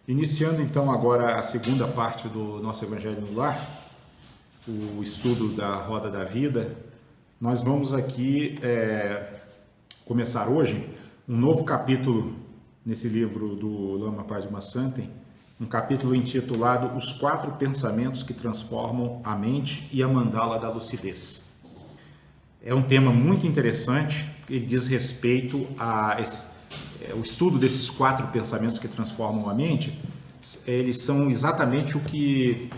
Iniciando então agora a segunda parte do nosso Evangelho no Lar, o estudo da Roda da Vida, nós vamos aqui começar hoje um novo capítulo nesse livro do Lama Padmasambhava, um capítulo intitulado Os Quatro Pensamentos que Transformam a Mente e a Mandala da Lucidez. É um tema muito interessante, ele diz respeito o estudo desses quatro pensamentos que transformam a mente. Eles são exatamente o que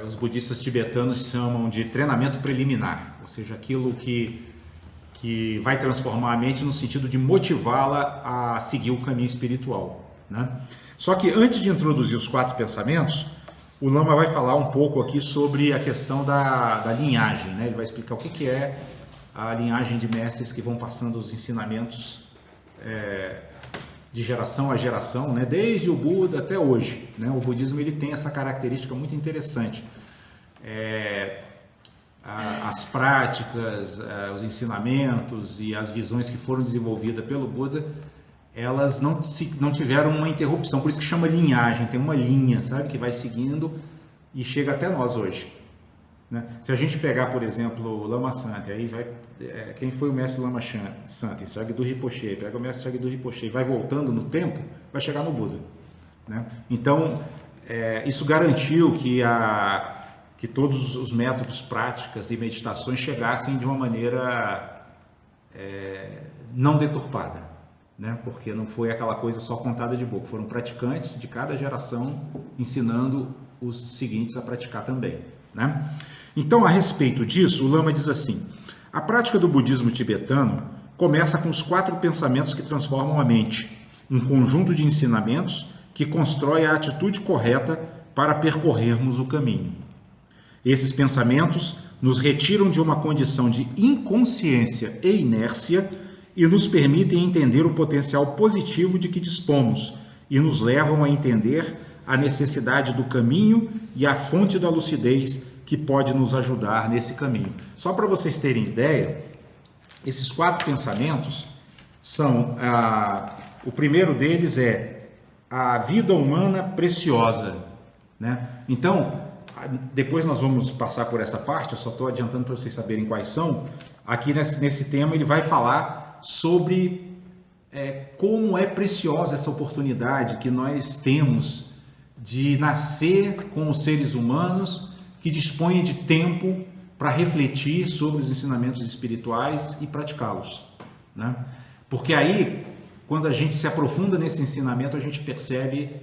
os budistas tibetanos chamam de treinamento preliminar, ou seja, aquilo que vai transformar a mente no sentido de motivá-la a seguir o caminho espiritual, né? Só que antes de introduzir os quatro pensamentos, o Lama vai falar um pouco aqui sobre a questão da linhagem, né? Ele vai explicar o que é a linhagem de mestres que vão passando os ensinamentos de geração a geração, né? Desde o Buda até hoje, né? O budismo ele tem essa característica muito interessante. As práticas, os ensinamentos e as visões que foram desenvolvidas pelo Buda, elas não tiveram uma interrupção, por isso que chama linhagem, tem uma linha, sabe, que vai seguindo e chega até nós hoje, né? Se a gente pegar, por exemplo, o Lama Santa, aí quem foi o mestre Lama Santa, Sagdu Rinpoche, pega o mestre Sagdu Rinpoche e vai voltando no tempo, vai chegar no Buda, né? Então, isso garantiu que todos os métodos, práticas e meditações chegassem de uma maneira não deturpada, né? Porque não foi aquela coisa só contada de boca, foram praticantes de cada geração ensinando os seguintes a praticar também, né? Então, a respeito disso, o Lama diz assim: a prática do budismo tibetano começa com os quatro pensamentos que transformam a mente, um conjunto de ensinamentos que constrói a atitude correta para percorrermos o caminho. Esses pensamentos nos retiram de uma condição de inconsciência e inércia e nos permitem entender o potencial positivo de que dispomos e nos levam a entender a necessidade do caminho e a fonte da lucidez que pode nos ajudar nesse caminho. Só para vocês terem ideia, esses quatro pensamentos são, o primeiro deles é a vida humana preciosa, né? Então, depois nós vamos passar por essa parte, eu só estou adiantando para vocês saberem quais são. Aqui nesse tema ele vai falar sobre como é preciosa essa oportunidade que nós temos de nascer com os seres humanos que dispõem de tempo para refletir sobre os ensinamentos espirituais e praticá-los, né? Porque aí, quando a gente se aprofunda nesse ensinamento, a gente percebe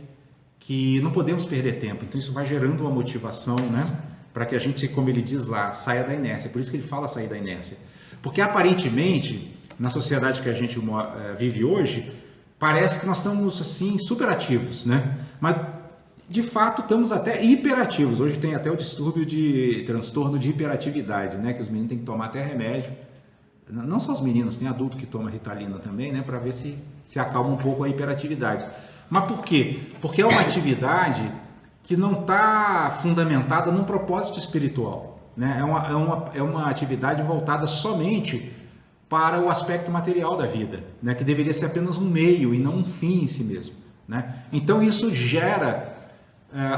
que não podemos perder tempo. Então isso vai gerando uma motivação, né, para que a gente, como ele diz lá, saia da inércia. Por isso que ele fala sair da inércia. Porque aparentemente, na sociedade que a gente vive hoje, parece que nós estamos assim superativos, né? Mas de fato estamos até hiperativos. Hoje tem até o distúrbio de transtorno de hiperatividade, né, que os meninos têm que tomar até remédio. Não só os meninos, tem adulto que toma Ritalina também, né, para ver se acalma um pouco a hiperatividade. Mas por quê? Porque é uma atividade que não está fundamentada num propósito espiritual, né? É uma atividade voltada somente para o aspecto material da vida, né? Que deveria ser apenas um meio e não um fim em si mesmo, né? Então isso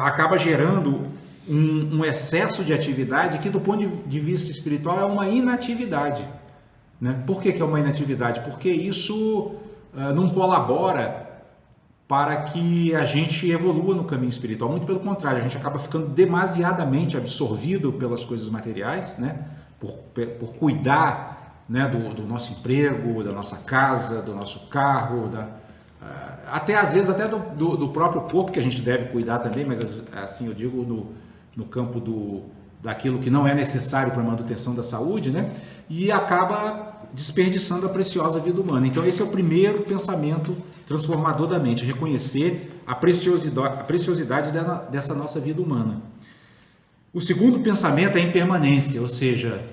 acaba gerando um excesso de atividade que, do ponto de vista espiritual, é uma inatividade, né? Por que é uma inatividade? Porque isso não colabora para que a gente evolua no caminho espiritual. Muito pelo contrário, a gente acaba ficando demasiadamente absorvido pelas coisas materiais, né? Por cuidar, né, do nosso emprego, da nossa casa, do nosso carro, até às vezes até do próprio corpo, que a gente deve cuidar também, mas assim eu digo no campo daquilo que não é necessário para a manutenção da saúde, né? E acaba desperdiçando a preciosa vida humana. Então esse é o primeiro pensamento transformador da mente, reconhecer a preciosidade dessa nossa vida humana. O segundo pensamento é a impermanência, ou seja,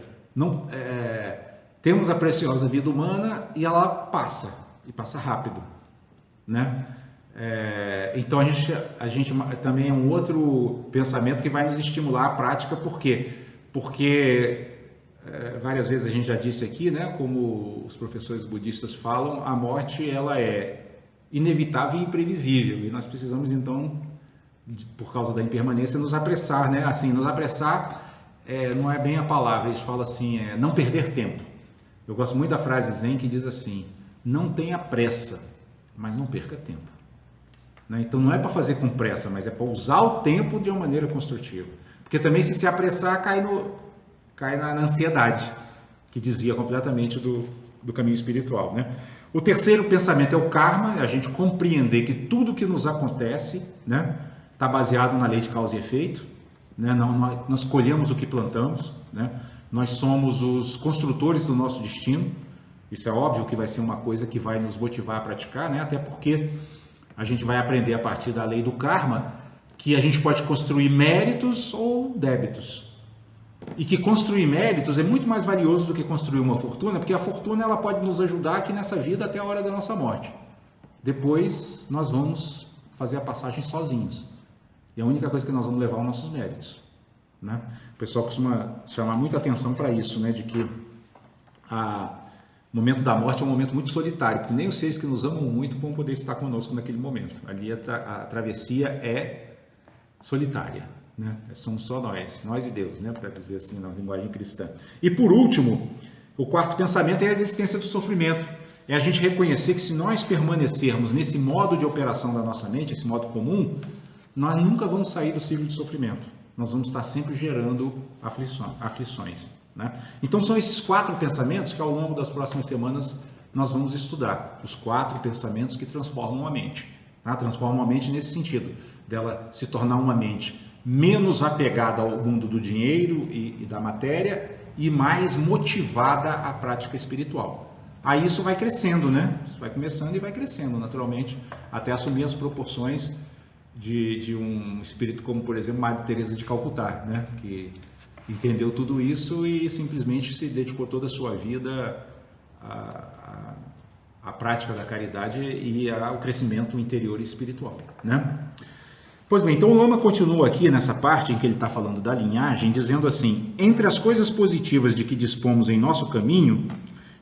temos a preciosa vida humana e ela passa, e passa rápido, né? Então a gente também é um outro pensamento que vai nos estimular a prática. Por quê? Porque várias vezes a gente já disse aqui, né, como os professores budistas falam, a morte ela é inevitável e imprevisível, e nós precisamos então, por causa da impermanência, nos apressar, né? Assim, nos apressar não é bem a palavra, eles falam assim, não perder tempo. Eu gosto muito da frase Zen que diz assim, não tenha pressa, mas não perca tempo. Né? Então não é para fazer com pressa, mas é para usar o tempo de uma maneira construtiva. Porque também se apressar, cai na ansiedade, que desvia completamente do caminho espiritual. Né? O terceiro pensamento é o karma, é a gente compreender que tudo que nos acontece, né, está baseado na lei de causa e efeito. Né? Nós colhemos o que plantamos, né? Nós somos os construtores do nosso destino. Isso é óbvio que vai ser uma coisa que vai nos motivar a praticar, né? Até porque a gente vai aprender a partir da lei do karma que a gente pode construir méritos ou débitos. E que construir méritos é muito mais valioso do que construir uma fortuna, porque a fortuna ela pode nos ajudar aqui nessa vida até a hora da nossa morte. Depois nós vamos fazer a passagem sozinhos. E a única coisa que nós vamos levar são nossos méritos. Né? O pessoal costuma chamar muita atenção para isso, né? De que o momento da morte é um momento muito solitário, porque nem os seres que nos amam muito vão poder estar conosco naquele momento. Ali a travessia é solitária, né? Somos só nós e Deus, né? Para dizer assim na linguagem cristã. E por último, o quarto pensamento é a existência do sofrimento. É a gente reconhecer que se nós permanecermos nesse modo de operação da nossa mente, esse modo comum, nós nunca vamos sair do ciclo de sofrimento. Nós vamos estar sempre gerando aflições. Né? Então são esses 4 pensamentos que ao longo das próximas semanas nós vamos estudar. Os 4 pensamentos que transformam a mente. Tá? Transformam a mente nesse sentido, dela se tornar uma mente menos apegada ao mundo do dinheiro e da matéria e mais motivada à prática espiritual. Aí isso vai crescendo, né? Isso vai começando e vai crescendo naturalmente até assumir as proporções de um espírito como, por exemplo, Madre Teresa de Calcutá, né? Que entendeu tudo isso e simplesmente se dedicou toda a sua vida à prática da caridade e ao crescimento interior e espiritual, né? Pois bem, então o Lama continua aqui nessa parte em que ele está falando da linhagem, dizendo assim, entre as coisas positivas de que dispomos em nosso caminho,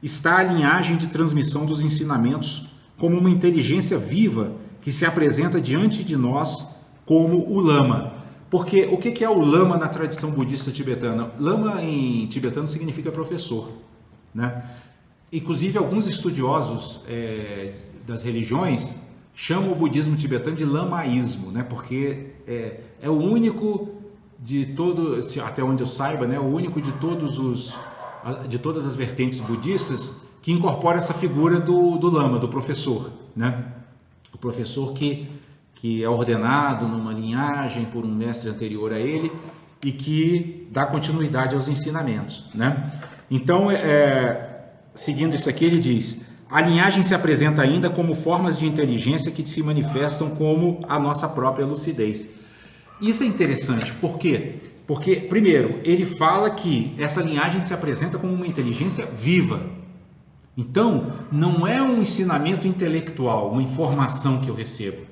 está a linhagem de transmissão dos ensinamentos como uma inteligência viva que se apresenta diante de nós como o Lama. Porque o que é o Lama na tradição budista tibetana? Lama em tibetano significa professor, né? Inclusive alguns estudiosos das religiões chamam o budismo tibetano de lamaísmo, né? Porque é o único de todo, até onde eu saiba, né? O único de todas as vertentes budistas que incorpora essa figura do lama, do professor, né? O professor que é ordenado numa linhagem por um mestre anterior a ele e que dá continuidade aos ensinamentos, né? Então, seguindo isso aqui, ele diz: a linhagem se apresenta ainda como formas de inteligência que se manifestam como a nossa própria lucidez. Isso é interessante, por quê? Porque, primeiro, ele fala que essa linhagem se apresenta como uma inteligência viva. Então, não é um ensinamento intelectual, uma informação que eu recebo.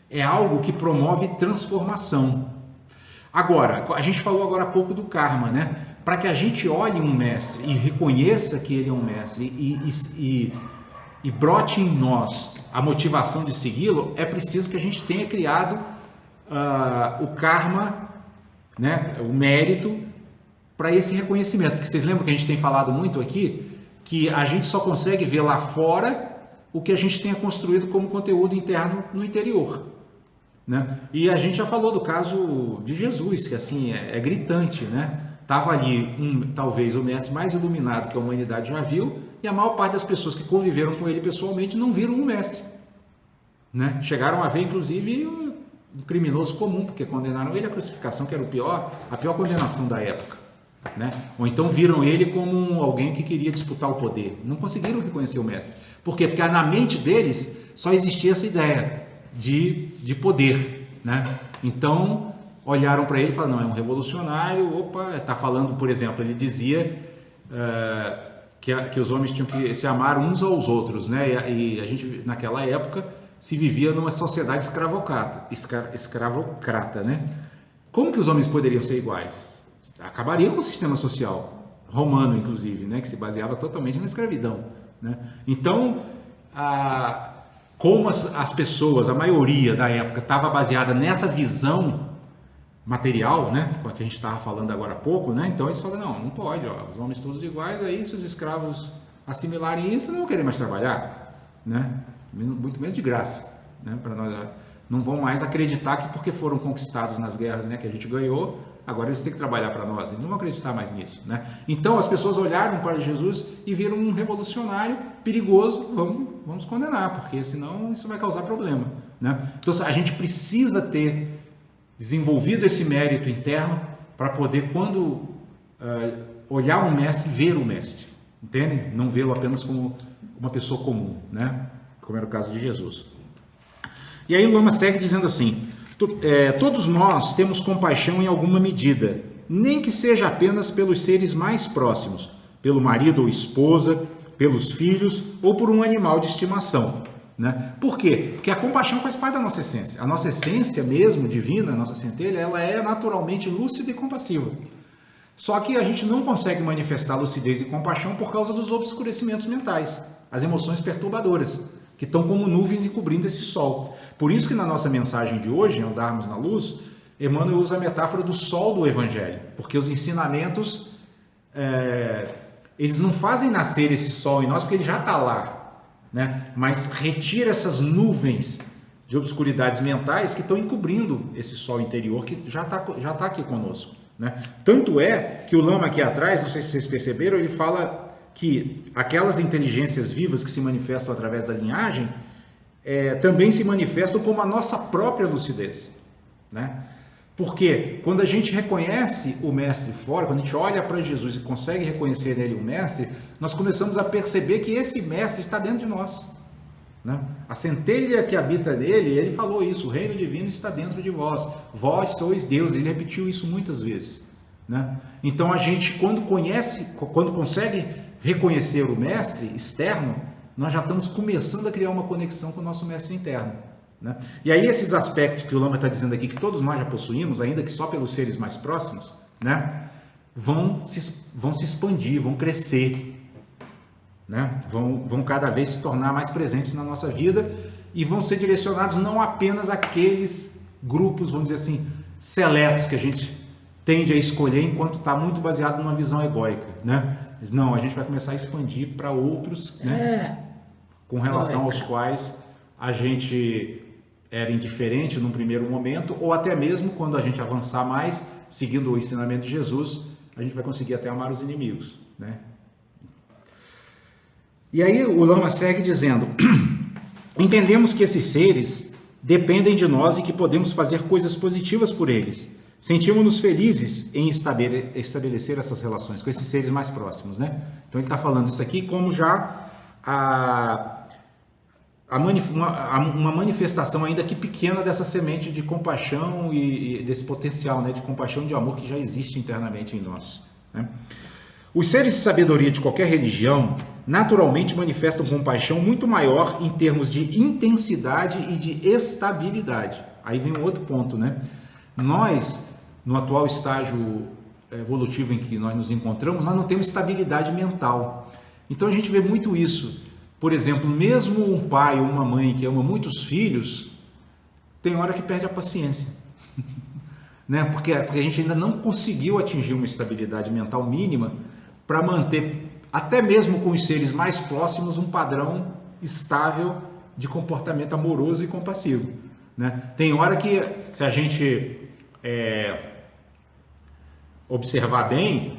É algo que promove transformação. Agora, a gente falou agora há pouco do karma, né? Para que a gente olhe um mestre e reconheça que ele é um mestre e brote em nós a motivação de segui-lo, é preciso que a gente tenha criado o karma, né? O mérito para esse reconhecimento. Porque vocês lembram que a gente tem falado muito aqui que a gente só consegue ver lá fora o que a gente tenha construído como conteúdo interno no interior, né? E a gente já falou do caso de Jesus, que assim é gritante, né? Estava ali talvez o mestre mais iluminado que a humanidade já viu, e a maior parte das pessoas que conviveram com ele pessoalmente não viram um mestre, né? Chegaram a ver inclusive um criminoso comum, porque condenaram ele à crucificação, que era a pior condenação da época, né? Ou então viram ele como alguém que queria disputar o poder. Não conseguiram reconhecer o mestre. Por quê? Porque na mente deles só existia essa ideia de poder, né? Então olharam para ele e falaram: não, é um revolucionário. Opa, está falando, por exemplo, ele dizia que os homens tinham que se amar uns aos outros, né? E a gente naquela época se vivia numa sociedade escravocrata, né? Como que os homens poderiam ser iguais? Acabaria com o sistema social romano, inclusive, né? Que se baseava totalmente na escravidão, né? Então como as pessoas, a maioria da época, estava baseada nessa visão material, né, com a que a gente estava falando agora há pouco, né, então eles falam, não pode, ó, os homens todos iguais, aí se os escravos assimilarem isso, não vão querer mais trabalhar, né, muito menos de graça, né, para nós, não vão mais acreditar que porque foram conquistados nas guerras, né, que a gente ganhou, agora eles têm que trabalhar para nós, eles não vão acreditar mais nisso, né? Então as pessoas olharam para Jesus e viram um revolucionário perigoso, vamos condenar, porque senão isso vai causar problema, né? Então a gente precisa ter desenvolvido esse mérito interno para poder, quando olhar um mestre, ver o mestre, entende? Não vê-lo apenas como uma pessoa comum, né? Como era o caso de Jesus. E aí o Lama segue dizendo assim: todos nós temos compaixão em alguma medida, nem que seja apenas pelos seres mais próximos, pelo marido ou esposa, pelos filhos ou por um animal de estimação, né? Por quê? Porque a compaixão faz parte da nossa essência. A nossa essência mesmo, divina, a nossa centelha, ela é naturalmente lúcida e compassiva. Só que a gente não consegue manifestar lucidez e compaixão por causa dos obscurecimentos mentais, as emoções perturbadoras, que estão como nuvens encobrindo esse sol. Por isso que na nossa mensagem de hoje, em Andarmos na Luz, Emmanuel usa a metáfora do sol do Evangelho, porque os ensinamentos, eles não fazem nascer esse sol em nós, porque ele já está lá, né? Mas retira essas nuvens de obscuridades mentais que estão encobrindo esse sol interior que já tá aqui conosco, né? Tanto é que o Lama aqui atrás, não sei se vocês perceberam, ele fala que aquelas inteligências vivas que se manifestam através da linhagem também se manifestam como a nossa própria lucidez, né? Porque quando a gente reconhece o Mestre fora, quando a gente olha para Jesus e consegue reconhecer nele o Mestre, nós começamos a perceber que esse Mestre está dentro de nós, né? A centelha que habita nele, ele falou isso: o reino divino está dentro de vós, vós sois Deus. Ele repetiu isso muitas vezes, né? Então a gente, quando consegue reconhecer o Mestre externo, nós já estamos começando a criar uma conexão com o nosso Mestre interno, né? E aí esses aspectos que o Lama está dizendo aqui, que todos nós já possuímos, ainda que só pelos seres mais próximos, né, vão se expandir, vão crescer, né? Vão cada vez se tornar mais presentes na nossa vida e vão ser direcionados não apenas àqueles grupos, vamos dizer assim, seletos que a gente tende a escolher enquanto está muito baseado numa visão egóica, né? Não, a gente vai começar a expandir para outros, né, com relação aos quais a gente era indiferente num primeiro momento, ou até mesmo quando a gente avançar mais, seguindo o ensinamento de Jesus, a gente vai conseguir até amar os inimigos, né? E aí o Lama segue dizendo: entendemos que esses seres dependem de nós e que podemos fazer coisas positivas por eles. Sentimos-nos felizes em estabelecer essas relações com esses seres mais próximos, né? Então ele está falando isso aqui como já uma manifestação ainda que pequena dessa semente de compaixão e desse potencial, né, de compaixão e de amor que já existe internamente em nós, né? Os seres de sabedoria de qualquer religião naturalmente manifestam compaixão muito maior em termos de intensidade e de estabilidade. Aí vem um outro ponto, né? Nós, no atual estágio evolutivo em que nós nos encontramos, nós não temos estabilidade mental. Então a gente vê muito isso. Por exemplo, mesmo um pai ou uma mãe que ama muitos filhos, tem hora que perde a paciência, né? Porque a gente ainda não conseguiu atingir uma estabilidade mental mínima para manter, até mesmo com os seres mais próximos, um padrão estável de comportamento amoroso e compassivo, né? Tem hora que, se a gente observar bem,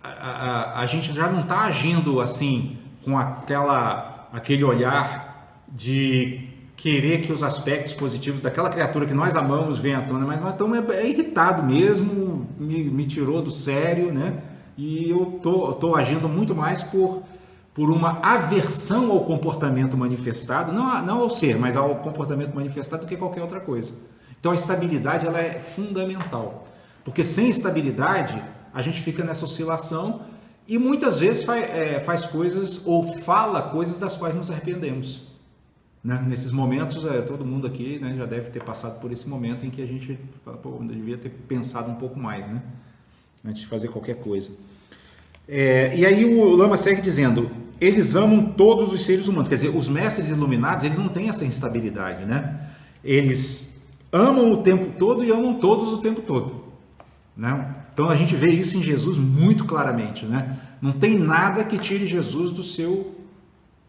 a gente já não está agindo assim com aquele olhar de querer que os aspectos positivos daquela criatura que nós amamos venham à tona, mas nós estamos irritados mesmo, me tirou do sério, né? E eu tô agindo muito mais por uma aversão ao comportamento manifestado, não ao ser, mas ao comportamento manifestado, do que qualquer outra coisa. Então a estabilidade, ela é fundamental, porque sem estabilidade a gente fica nessa oscilação e muitas vezes faz coisas ou fala coisas das quais nos arrependemos, né? Nesses momentos, todo mundo aqui, né, já deve ter passado por esse momento em que a gente fala: pô, eu devia ter pensado um pouco mais, né, antes de fazer qualquer coisa. E aí o Lama segue dizendo: eles amam todos os seres humanos. Quer dizer, os mestres iluminados, eles não têm essa instabilidade, né? Eles amam o tempo todo e amam todos o tempo todo, né? Então a gente vê isso em Jesus muito claramente, né? Não tem nada que tire Jesus do seu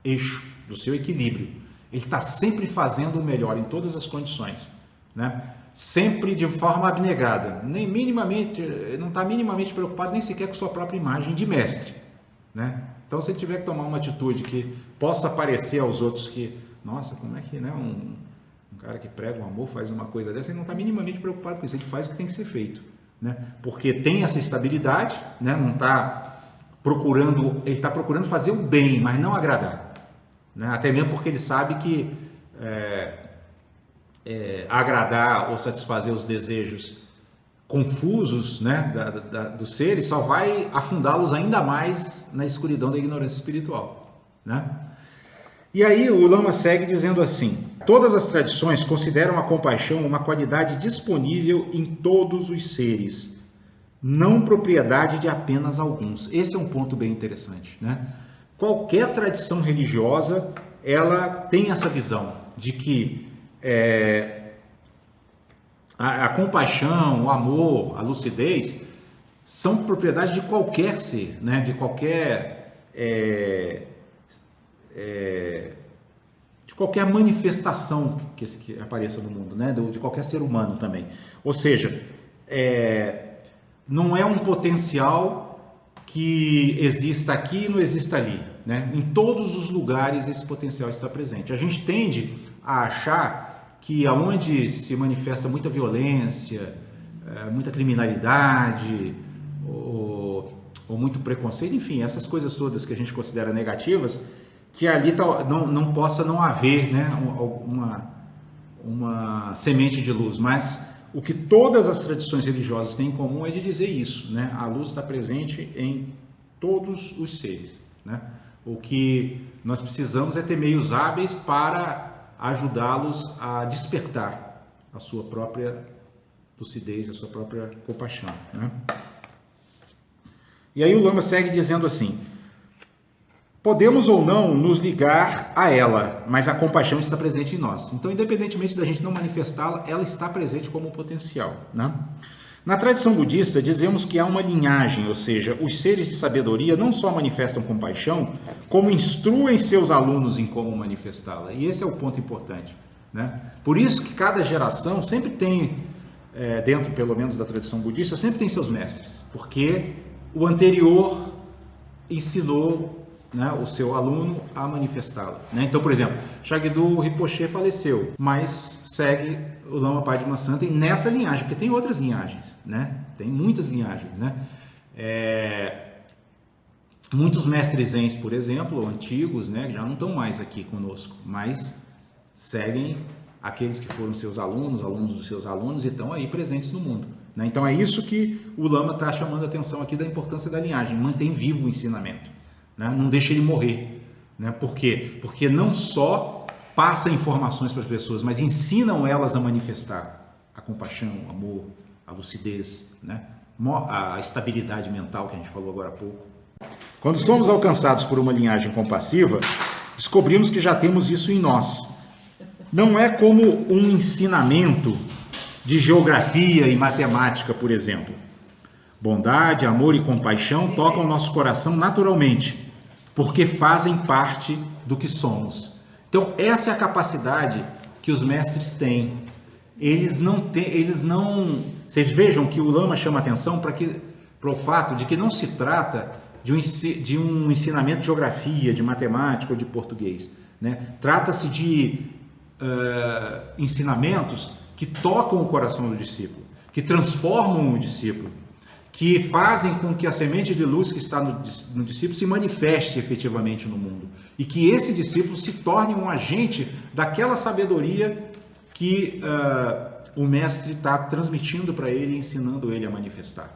eixo, do seu equilíbrio. Ele está sempre fazendo o melhor em todas as condições, né? Sempre de forma abnegada, nem minimamente, não está minimamente preocupado nem sequer com sua própria imagem de mestre, né? Então, se ele tiver que tomar uma atitude que possa parecer aos outros que, nossa, como é que, né, um cara que prega o amor faz uma coisa dessa, ele não está minimamente preocupado com isso, ele faz o que tem que ser feito, né? Porque tem essa estabilidade, né? Não está procurando, ele está procurando fazer o bem, mas não agradar, né? Até mesmo porque ele sabe que agradar ou satisfazer os desejos confusos, né, dos seres só vai afundá-los ainda mais na escuridão da ignorância espiritual, né? E aí o Lama segue dizendo assim: todas as tradições consideram a compaixão uma qualidade disponível em todos os seres, não propriedade de apenas alguns. Esse é um ponto bem interessante, né? Qualquer tradição religiosa, ela tem essa visão de que a compaixão, o amor, a lucidez são propriedades de qualquer ser, né? De qualquer manifestação que apareça no mundo, né? De qualquer ser humano também. Ou seja, não é um potencial que exista aqui e não exista ali, né? Em todos os lugares esse potencial está presente. A gente tende a achar que aonde se manifesta muita violência, muita criminalidade, ou muito preconceito, enfim, essas coisas todas que a gente considera negativas, que ali não possa não haver, né, uma semente de luz. Mas o que todas as tradições religiosas têm em comum é de dizer isso, né? A luz está presente em todos os seres, né? O que nós precisamos é ter meios hábeis para ajudá-los a despertar a sua própria lucidez, a sua própria compaixão, né? E aí o Lama segue dizendo assim: podemos ou não nos ligar a ela, mas a compaixão está presente em nós. Então, independentemente da gente não manifestá-la, ela está presente como potencial, né? Na tradição budista, dizemos que há uma linhagem, ou seja, os seres de sabedoria não só manifestam compaixão, como instruem seus alunos em como manifestá-la. E esse é o ponto importante, né? Por isso que cada geração sempre tem, dentro pelo menos da tradição budista, sempre tem seus mestres, porque o anterior ensinou, né, o seu aluno a manifestá-la, né? Então, por exemplo, Shagdu Rinpoche faleceu, mas segue o Lama Padmasambhava nessa linhagem, porque tem outras linhagens, né? Tem muitas linhagens, né? Muitos mestres zens, por exemplo, antigos, né, já não estão mais aqui conosco, mas seguem aqueles que foram seus alunos, alunos dos seus alunos, e estão aí presentes no mundo, né? Então é isso que o Lama está chamando a atenção aqui, da importância da linhagem, mantém vivo o ensinamento, né? Não deixa ele morrer, né? Por quê? Porque não só passa informações para as pessoas, mas ensinam elas a manifestar a compaixão, o amor, a lucidez, né? A estabilidade mental que a gente falou agora há pouco. Quando somos alcançados por uma linhagem compassiva, descobrimos que já temos isso em nós. Não é como um ensinamento de geografia e matemática, por exemplo. Bondade, amor e compaixão tocam nosso coração naturalmente, porque fazem parte do que somos. Então, essa é a capacidade que os mestres têm. Eles não... Vocês vejam que o Lama chama atenção para o fato de que não se trata de um ensinamento de geografia, de matemática ou de português, né? Trata-se de ensinamentos que tocam o coração do discípulo, que transformam o discípulo, que fazem com que a semente de luz que está no discípulo se manifeste efetivamente no mundo, e que esse discípulo se torne um agente daquela sabedoria que o mestre está transmitindo para ele, ensinando ele a manifestar,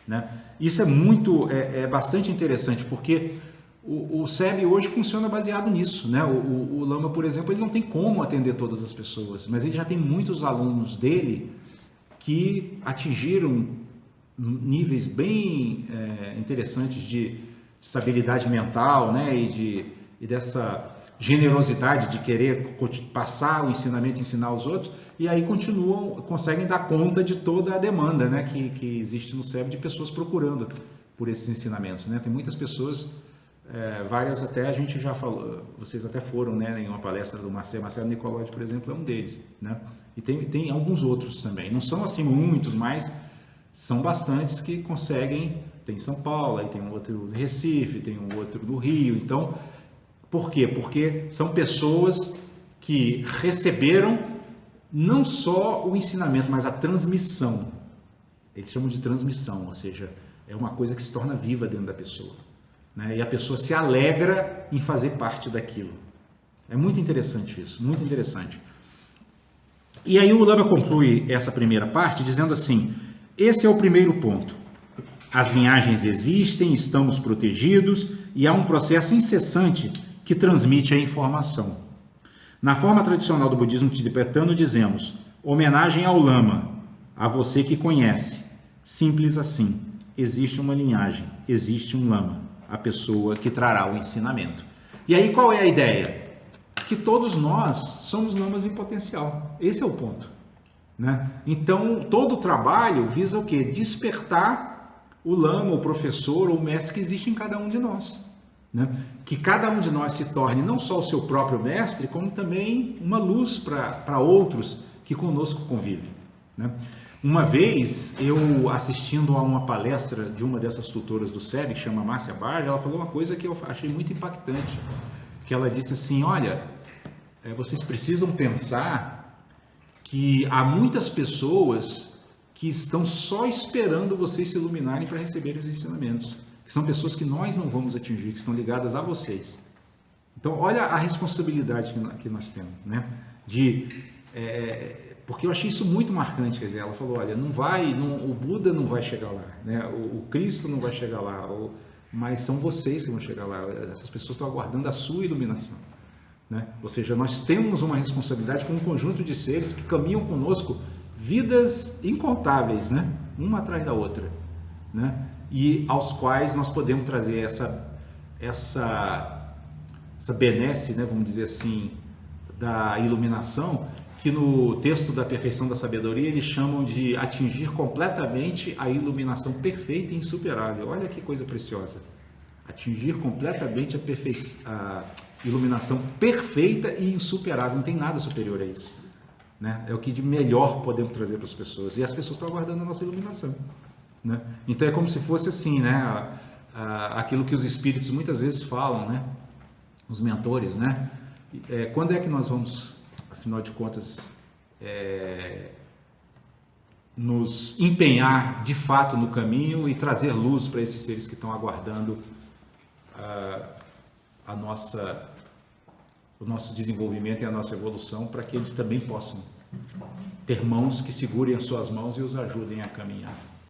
né? Isso é bastante interessante, porque o SEB hoje funciona baseado nisso, né? O Lama, por exemplo, ele não tem como atender todas as pessoas, mas ele já tem muitos alunos dele que atingiram níveis bem interessantes de estabilidade mental, né, e dessa generosidade de querer passar o ensinamento, ensinar aos outros, e aí conseguem dar conta de toda a demanda, né, que existe no cérebro de pessoas procurando por esses ensinamentos, né? Tem muitas pessoas, várias até a gente já falou, vocês até foram, né, em uma palestra do Marcelo Nicolodi, por exemplo, é um deles, né? E tem alguns outros também, não são assim muitos, mas são bastantes que conseguem. Tem em São Paulo, aí tem um outro no Recife, tem um outro no Rio. Então, por quê? Porque são pessoas que receberam não só o ensinamento, mas a transmissão. Eles chamam de transmissão, ou seja, é uma coisa que se torna viva dentro da pessoa, né? E a pessoa se alegra em fazer parte daquilo. É muito interessante isso, muito interessante. E aí o Lama conclui essa primeira parte dizendo assim: esse é o primeiro ponto. As linhagens existem, estamos protegidos e há um processo incessante que transmite a informação. Na forma tradicional do budismo tibetano dizemos: homenagem ao Lama, a você que conhece. Simples assim. Existe uma linhagem, existe um Lama, a pessoa que trará o ensinamento. E aí qual é a ideia? Que todos nós somos lamas em potencial. Esse é o ponto, né? Então, todo o trabalho visa o quê? Despertar o lama, o professor ou o mestre que existe em cada um de nós, né? Que cada um de nós se torne não só o seu próprio mestre, como também uma luz para outros que conosco convivem, né? Uma vez, eu assistindo a uma palestra de uma dessas tutoras do SEB, que chama Márcia Bardi, ela falou uma coisa que eu achei muito impactante, que ela disse assim: olha, vocês precisam pensar que há muitas pessoas que estão só esperando vocês se iluminarem para receberem os ensinamentos, que são pessoas que nós não vamos atingir, que estão ligadas a vocês. Então, olha a responsabilidade que nós temos, né? Porque eu achei isso muito marcante, quer dizer, ela falou: olha, o Buda não vai chegar lá, né? O Cristo não vai chegar lá, mas são vocês que vão chegar lá. Essas pessoas estão aguardando a sua iluminação, né? Ou seja, nós temos uma responsabilidade com um conjunto de seres que caminham conosco vidas incontáveis, né? Uma atrás da outra, né? E aos quais nós podemos trazer essa benesse, né? Vamos dizer assim, da iluminação, que no texto da Perfeição da Sabedoria eles chamam de atingir completamente a iluminação perfeita e insuperável. Olha que coisa preciosa. Atingir completamente a iluminação perfeita e insuperável. Não tem nada superior a isso, né? É o que de melhor podemos trazer para as pessoas. E as pessoas estão aguardando a nossa iluminação, né? Então é como se fosse assim, né? Aquilo que os espíritos muitas vezes falam, né? Os mentores, né? Quando é que nós vamos, afinal de contas, nos empenhar de fato no caminho e trazer luz para esses seres que estão aguardando o nosso desenvolvimento e a nossa evolução, para que eles também possam ter mãos que segurem as suas mãos e os ajudem a caminhar.